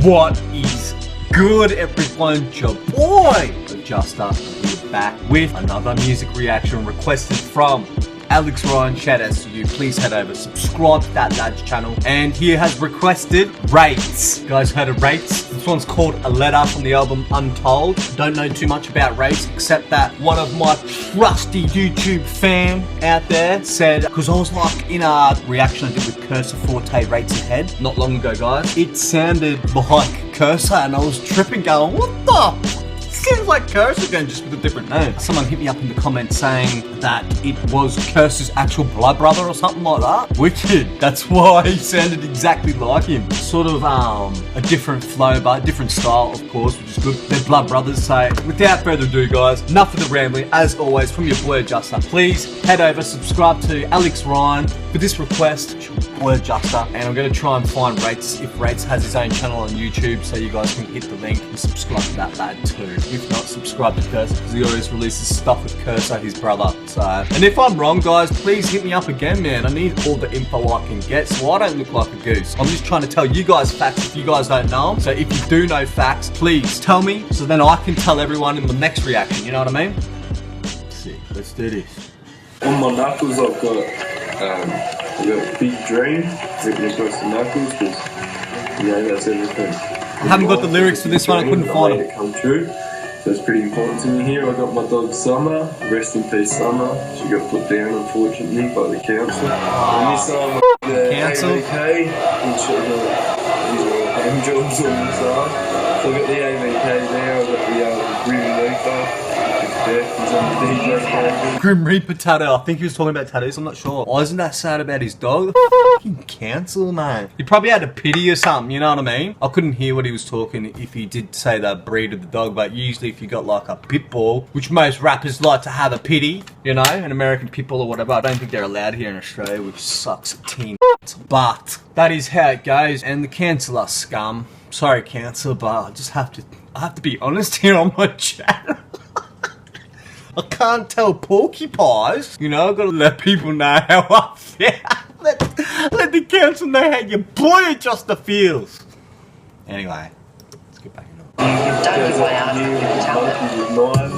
What is good, everyone? It's your boy Adjuster here, back with another music reaction requested from Alex Ryan. Shout out to you. Please head over, subscribe to that lad's channel. And he has requested Rates. You guys heard of Rates? This one's called A Letter from the album Untold. Don't know too much about Rates, except that one of my trusty YouTube fam out there said, because I was like in a reaction I did with Kerser Forte Rates Ahead not long ago, guys. It sounded like Kerser and I was tripping going, what the? Seems like Kerser again, just with a different name. Someone hit me up in the comments saying that it was Kerser's actual blood brother or something like that. Wicked. That's why he sounded exactly like him. Sort of a different flow, but a different style, of course, which is good. They're blood brothers. So without further ado, guys, enough of the rambling. As always, from your boy Adjuster, please head over, subscribe to Alex Ryan for this request. It's your boy Adjuster, and I'm going to try and find Rates if Rates has his own channel on YouTube, so you guys can hit the link and subscribe to that lad too. If not, subscribe to Kerser, because he always releases stuff with Kerser, his brother. So, and if I'm wrong, guys, please hit me up again, man. I need all the info I can get, so I don't look like a goose. I'm just trying to tell you guys facts if you guys don't know them. So if you do know facts, please tell me, so then I can tell everyone in the next reaction. You know what I mean? Sick. Let's do this. On my knuckles, I've got Big Dream written across the knuckles, because you know that's everything. I haven't got the lyrics for this one. I couldn't find them. Come true. So it's pretty important to me here. I got my dog Summer. Rest in peace, Summer. She got put down, unfortunately, by the council. And this time, the Council? AVK, which are the home jobs on the side. So I've got the AVK there. I've got the Grim Reaper. He's on the DJ program. Grim Reaper tattoo. I think he was talking about tattoos. I'm not sure. Why isn't that sad about his dog? The fucking council, man. He probably had a pity or something. You know what I mean? I couldn't hear what he was talking if he did say that breed of the dog. But usually, if you got like a pit bull, which most rappers like to have a pity, you know, an American pit bull or whatever. I don't think they're allowed here in Australia, which sucks a team. But that is how it goes. And the council are scum. Sorry, council, but I just have to be honest here on my channel. I can't tell porcupines, you know, I've got to let people know how I feel. Let the council know how your boy Adjuster feels. Anyway, let's get back into it. Don't give way out.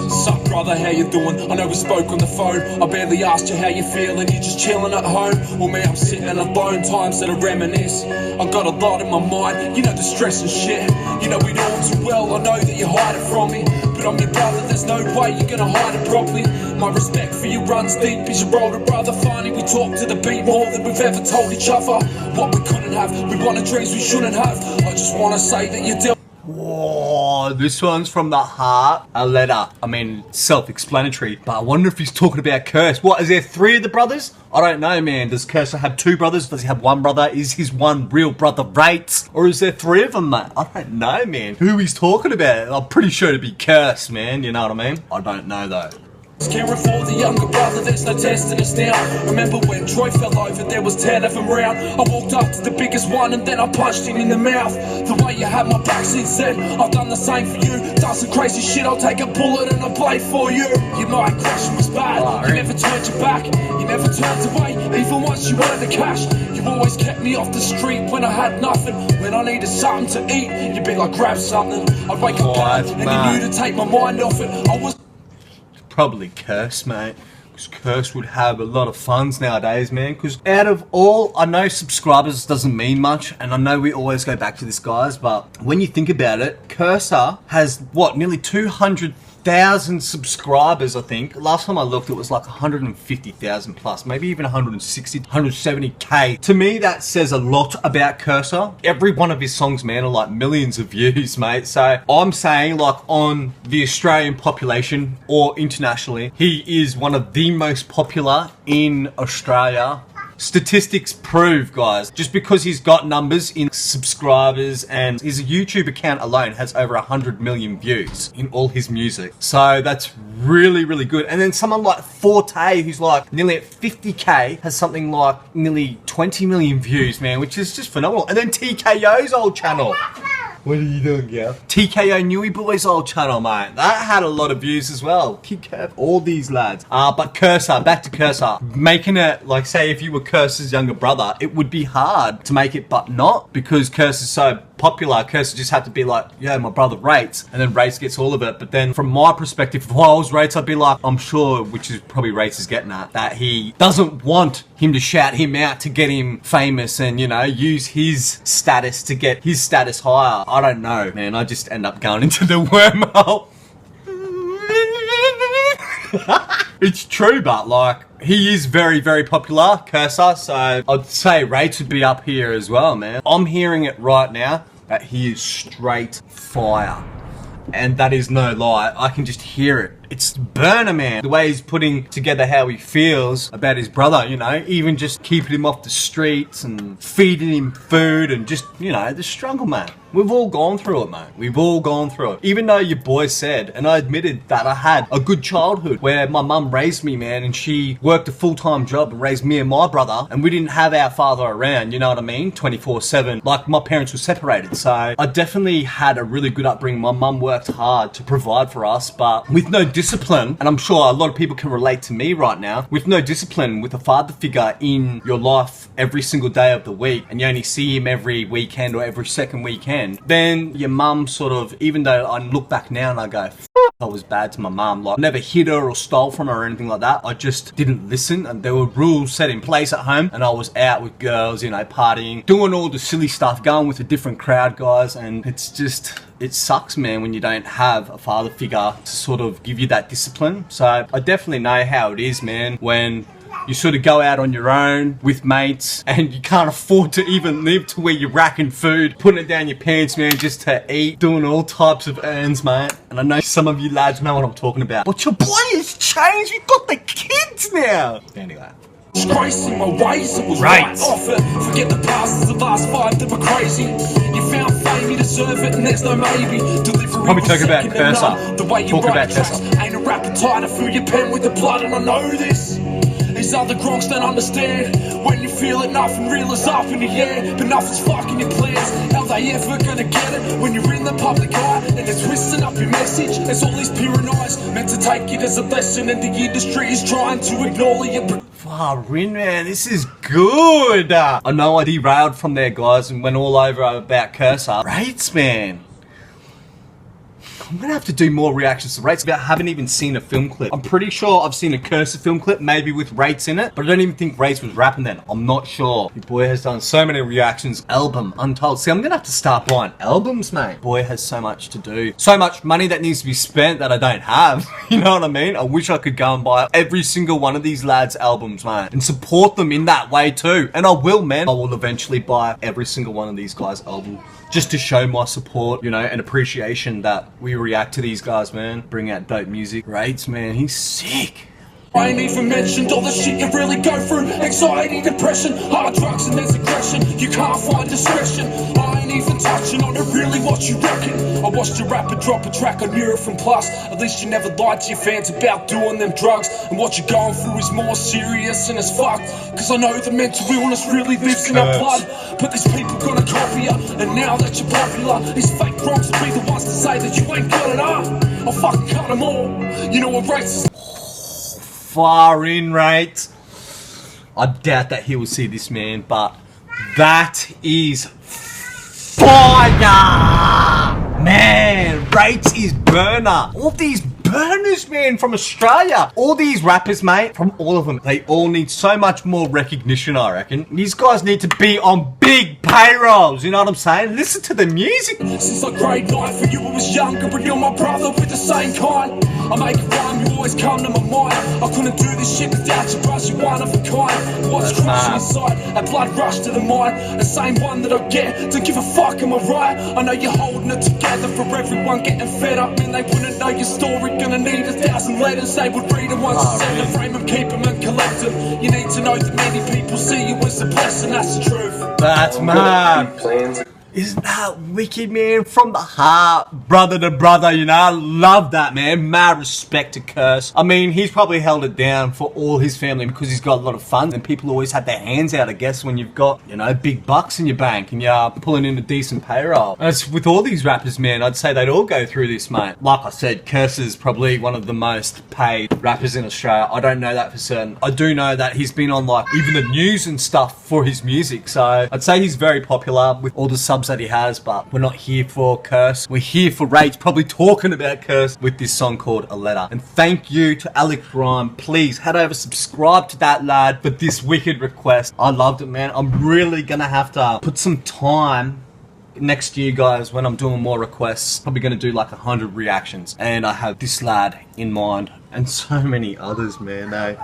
Sup brother, how you doing? I know we spoke on the phone. I barely asked you how you feeling. You just chilling at home? Well, me, I'm sitting alone. Times that I reminisce. I got a lot in my mind. You know the stress and shit. You know we know too well. I know that you hide it from me, but I'm your brother. There's no way you're gonna hide it properly. My respect for you runs deep. Is your older brother? Finally, we talk to the beat more than we've ever told each other. What we couldn't have, we wanted dreams we shouldn't have. I just wanna say that you dealt. Whoa, this one's from the heart. A letter. I mean, self-explanatory. But I wonder if he's talking about Kerser. What, is there three of the brothers? I don't know, man. Does Kerser have two brothers? Does he have one brother? Is his one real brother Rates? Or is there three of them, mate? I don't know, man. Who he's talking about? I'm pretty sure it'd be Kerser, man. You know what I mean? I don't know, though. Caring for the younger brother, there's no testing us now. Remember when Troy fell over, there was 10 of them round. I walked up to the biggest one and then I punched him in the mouth. The way you had my back since then, I've done the same for you. Done some crazy shit, I'll take a bullet and a blade for you. You know aggression was bad, you never turned your back. You never turned away, even once you wanted the cash. You always kept me off the street when I had nothing. When I needed something to eat, you'd be like, grab something. I'd wake up and you knew to take my mind off it. I was probably Kerser, mate. Because Kerser would have a lot of funds nowadays, man. Because out of all, I know subscribers doesn't mean much, and I know we always go back to this, guys, but when you think about it, Kerser has, what, nearly 200,000 subscribers, I think. Last time I looked, it was like 150,000 plus, maybe even 160, 170k. To me, that says a lot about Kerser. Every one of his songs, man, are like millions of views, mate. So I'm saying, like, on the Australian population or internationally, he is one of the most popular in Australia. Statistics prove, guys, just because he's got numbers in subscribers, and his YouTube account alone has over 100 million views in all his music. So that's really, really good. And then someone like Forte, who's like nearly at 50k, has something like nearly 20 million views, man, which is just phenomenal. And then TKO's old channel. What are you doing, Gav? TKO Newy Boy's old channel, mate. That had a lot of views as well. Keep careful, all these lads. But Kerser, back to Kerser. Making it, like, say if you were Kerser's younger brother, it would be hard to make it, but not, because Kerser's so popular, Kerser just had to be like, yeah, my brother Rates, and then Rates gets all of it. But then from my perspective, if I was Rates, I'd be like, I'm sure, which is probably Rates is getting at, that he doesn't want him to shout him out to get him famous and, you know, use his status to get his status higher. I don't know, man. I just end up going into the wormhole. It's true, but like, he is very, very popular, Kerser, so I'd say Rates would be up here as well, man. I'm hearing it right now that he is straight fire. And that is no lie. I can just hear it. It's burner, man. The way he's putting together how he feels about his brother, you know, even just keeping him off the streets and feeding him food and just, you know, the struggle, man. We've all gone through it, mate. We've all gone through it. Even though your boy said, and I admitted that I had a good childhood where my mum raised me, man, and she worked a full-time job and raised me and my brother, and we didn't have our father around, you know what I mean? 24/7. Like, my parents were separated, so I definitely had a really good upbringing. My mum worked hard to provide for us, but with no discipline, and I'm sure a lot of people can relate to me right now, with no discipline, with a father figure in your life every single day of the week, and you only see him every weekend or every second weekend, then your mum sort of, even though I look back now and I go, I was bad to my mum, like, I never hit her or stole from her or anything like that. I just didn't listen, and there were rules set in place at home, and I was out with girls, you know, partying, doing all the silly stuff, going with a different crowd, guys, and it's just, it sucks, man, when you don't have a father figure to sort of give you that discipline. So I definitely know how it is, man, when you sort of go out on your own with mates and you can't afford to even live to where you're racking food, putting it down your pants, man, just to eat, doing all types of earns, mate. And I know some of you lads know what I'm talking about. But your boy has changed. You've got the kids now. Anyway. Disgracing my ways, it was Right. off it. Forget the past, it's the last five that were crazy. You found fame, you deserve it, and there's no maybe. Delivery Probably talk about second to none. Kerser. The way you Talk write about tracks Kerser. ain't a rapper trying to fill your pen with the blood, and I know this. These other gronks don't understand. When you feel it, nothing real is up in the air, but nothing's fucking your plans. How they ever gonna get it when you're in the public eye and they're twisting up your message? There's all these peering eyes meant to take it as a lesson, and the industry is trying to ignore you. Far in, man, this is good. I know I derailed from there, guys, and went all over about Kerser. Rates, man. I'm gonna have to do more reactions to Rates. I haven't even seen a film clip. I'm pretty sure I've seen a Kerser film clip, maybe with Rates in it, but I don't even think Rates was rapping then. I'm not sure. Your boy has done so many reactions. Album, Untold. See, I'm gonna have to start buying albums, mate. Boy has so much to do. So much money that needs to be spent that I don't have. You know what I mean? I wish I could go and buy every single one of these lads' albums, mate, and support them in that way too. And I will, man. I will eventually buy every single one of these guys' albums, just to show my support, you know, and appreciation that we react to these guys, man. Bring out dope music. Rates, man, he's sick. I ain't even mentioned all the shit you really go through. Anxiety, depression, hard drugs and there's aggression. You can't find discretion. I ain't even touching on it, really what you reckon. I watched your rapper drop a track on Eurofin Plus. At least you never lied to your fans about doing them drugs. And what you're going through is more serious and it's fucked. Cause I know the mental illness really lives in our blood. But these people gonna copy you. And now that you're popular, these fake broncs will be the ones to say that you ain't got it up. I'll fucking cut them all. You know what race is? Far in, Rates. I doubt that he will see this, man, but that is fire! Man, Rates is burner. All these burners, man, from Australia. All these rappers, mate, from all of them, they all need so much more recognition, I reckon. These guys need to be on big payrolls, you know what I'm saying? Listen to the music. Since like grade 9 for you I was younger, but you're my brother with the same kind. I make a rhyme, you always come to my mind. I couldn't do this shit without you, bros, you're one of a kind. What's crushing inside, a blood rush to the mind. The same one that I get, don't give a fuck, am I right? I know you're holding it together for everyone getting fed up. And they wouldn't know your story, gonna need 1,000 letters. They would read them once and send them, frame them, keep them and collect them. You need to know that many people see you as a blessing, that's the truth. That's mad. Plans. Isn't that wicked, man? From the heart, brother to brother, you know? I love that, man. Mad respect to Kerser. I mean, he's probably held it down for all his family because he's got a lot of funds, and people always have their hands out, I guess, when you've got, you know, big bucks in your bank and you're pulling in a decent payroll. And it's with all these rappers, man, I'd say they'd all go through this, mate. Like I said, Kerser's probably one of the most paid rappers in Australia. I don't know that for certain. I do know that he's been on, like, even the news and stuff for his music, so I'd say he's very popular with all the subs subs that he has, but we're not here for Kerser. We're here for Rates, probably talking about Kerser with this song called A Letter. And thank you to Alex Ryan. Please head over, subscribe to that lad for this wicked request. I loved it, man. I'm really gonna have to put some time next year, guys, when I'm doing more requests. Probably gonna do like 100 reactions, and I have this lad in mind and so many others, man.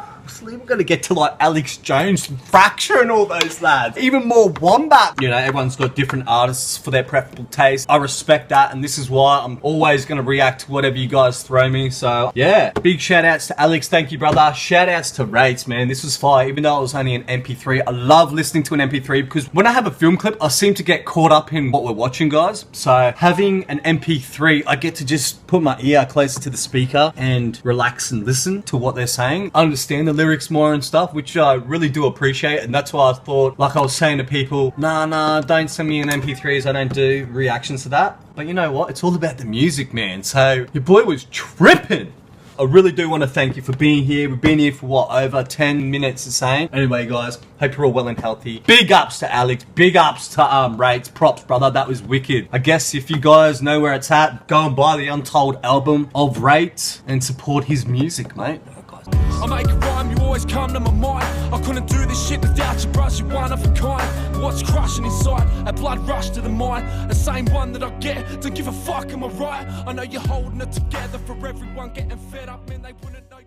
We're gonna get to like Alex Jones, Fracture, and all those lads. Even more Wombat. You know, everyone's got different artists for their preferable taste. I respect that, and this is why I'm always gonna react to whatever you guys throw me. So yeah, big shout outs to Alex. Thank you, brother. Shout outs to Rates, man. This was fire, even though it was only an MP3. I love listening to an MP3 because when I have a film clip, I seem to get caught up in what we're watching, guys. So having an MP3, I get to just put my ear closer to the speaker and relax and listen to what they're saying. Understand the lyrics more and stuff, which I really do appreciate. And that's why I thought, like I was saying to people, nah, don't send me an MP3s. I don't do reactions to that. But you know what? It's all about the music, man. So your boy was tripping. I really do want to thank you for being here. We've been here for what, over 10 minutes the same. Anyway, guys, hope you're all well and healthy. Big ups to Alex. Big ups to Rates. Props, brother. That was wicked. I guess if you guys know where it's at, go and buy the Untold album of Rates and support his music, mate. I make a rhyme, you always come to my mind. I couldn't do this shit without you, brush, you're one of a kind. What's crushing inside, a blood rush to the mind. The same one that I get, don't give a fuck, am I right? I know you're holding it together for everyone getting fed up, man, they wouldn't know.